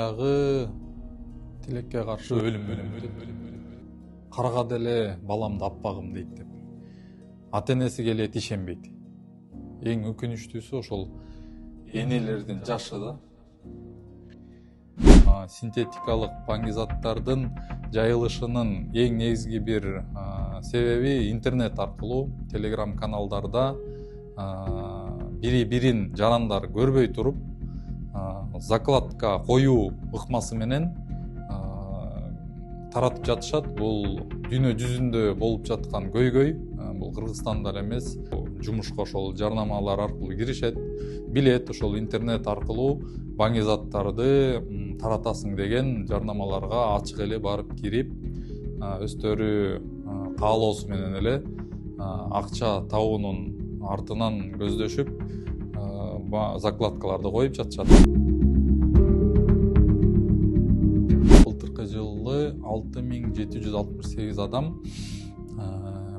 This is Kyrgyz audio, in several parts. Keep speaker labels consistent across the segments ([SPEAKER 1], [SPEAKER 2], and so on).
[SPEAKER 1] Баягы тилекке каршы өлүм менен бүтөт. Каргады эле баламды аппагым дейт деп. Ата энеси келет ишенбейт. Эң өкүнүчтүүсү ошол энелердин жашы да. Синтетикалык баңгизаттардын жайылышынын эң негизги бир себеби интернет аркылуу телеграм каналдарда бири бирин жарандар көрбөй туруп закладка коюу ыкмасы менен таратып жатышат. Бул дүйнө жүзүндө болуп жаткан көйгөй. Бул Кыргызстанда эле эмес, жумушка ошол жарнамалар аркылуу киришет, билет ошол интернет аркылуу баңгизаттарды таратасың деген жарнамаларга ачык эле барып кирип, өздөрү каалоосу менен эле акча табуунун артынан көздөшүп закладкаларды коюп жатышат. Былтыркы жылы 6768 адам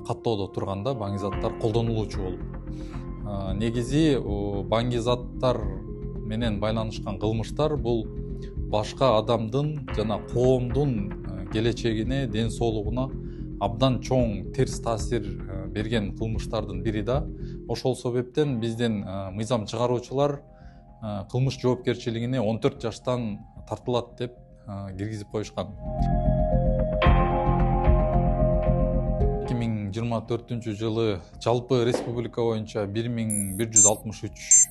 [SPEAKER 1] каттоодо турганда баңгизаттар колдонулуучу болуп. Негизи баңгизаттар менен байланышкан кылмыштар бул башка адамдын жана коомдун келечегине, ден соолугуна абдан чоң терс таасир берген кылмыштардын бири да. Ошол себептен биздин мыйзам чыгаруучулар кылмыш жоопкерчилигине 14 жаштан тартылат деп киргизип коюшкан. 2024 жылы жалпы республика боюнча 1163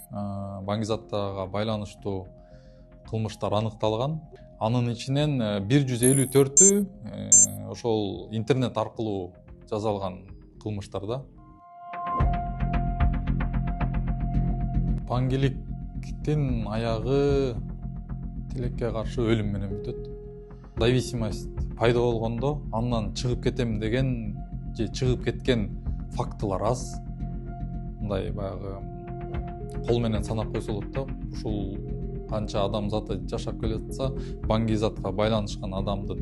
[SPEAKER 1] баңгизаттарга байланыштуу кылмыштар аныкталган. Анын ичинен 154-ü ошол интернет аркылуу жасалган кылмыштарда. Баңгиликтин аягы тилекке каршы өлүм менен бүтөт. Зависимость пайда болгондо андан чыгып кетем деген же чыгып кеткен фактылар аз. Мындай баягы кол менен санап койсо болот да. Ушул канча адамзаты жашап келатса, баңгизатка байланышкан адамдын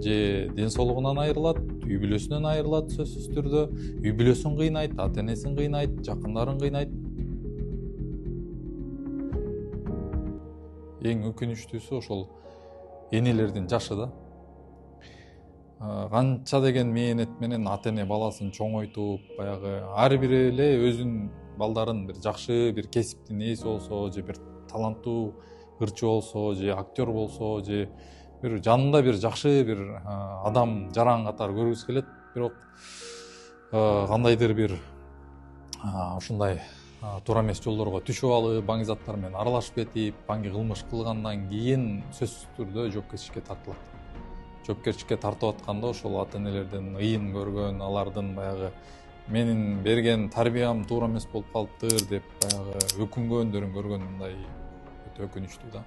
[SPEAKER 1] же ден соолугунан айрылат, үй бүлөсүнөн айрылат сөзсүз түрдө, үй бүлөсүн кыйнайт, ата энесин кыйнайт, жакындарын кыйнайт. Эң өкүнүчтүүсү ошол энелердин жашы да. Канча деген мээнет менен ата эне баласын чоңойтуп, баягы ар бири эле өзүнүн балдарын бир жакшы бир кесиптин ээси болсо, же бир таланттуу ырчы болсо, же актер болсо, же бир жанында бир жакшы бир адам жаран катары көргүсү келет. Бирок кандайдыр бир ушундай туура эмес жолдорго түшүп алып, баңгизаттар менен аралашып кетип, баңги кылмыш кылгандан кийин сөзсүз түрдө жоопкерчиликке тартылат. Жоопкерчиликке тартып атканда ошол ата энелердин ыйын көргөн, алардын баягы менин берген тарбиям туура эмес болуп калыптыр деп баягы өкүнгөндөрүн көргөн мындай өтө өкүнүчтүү да.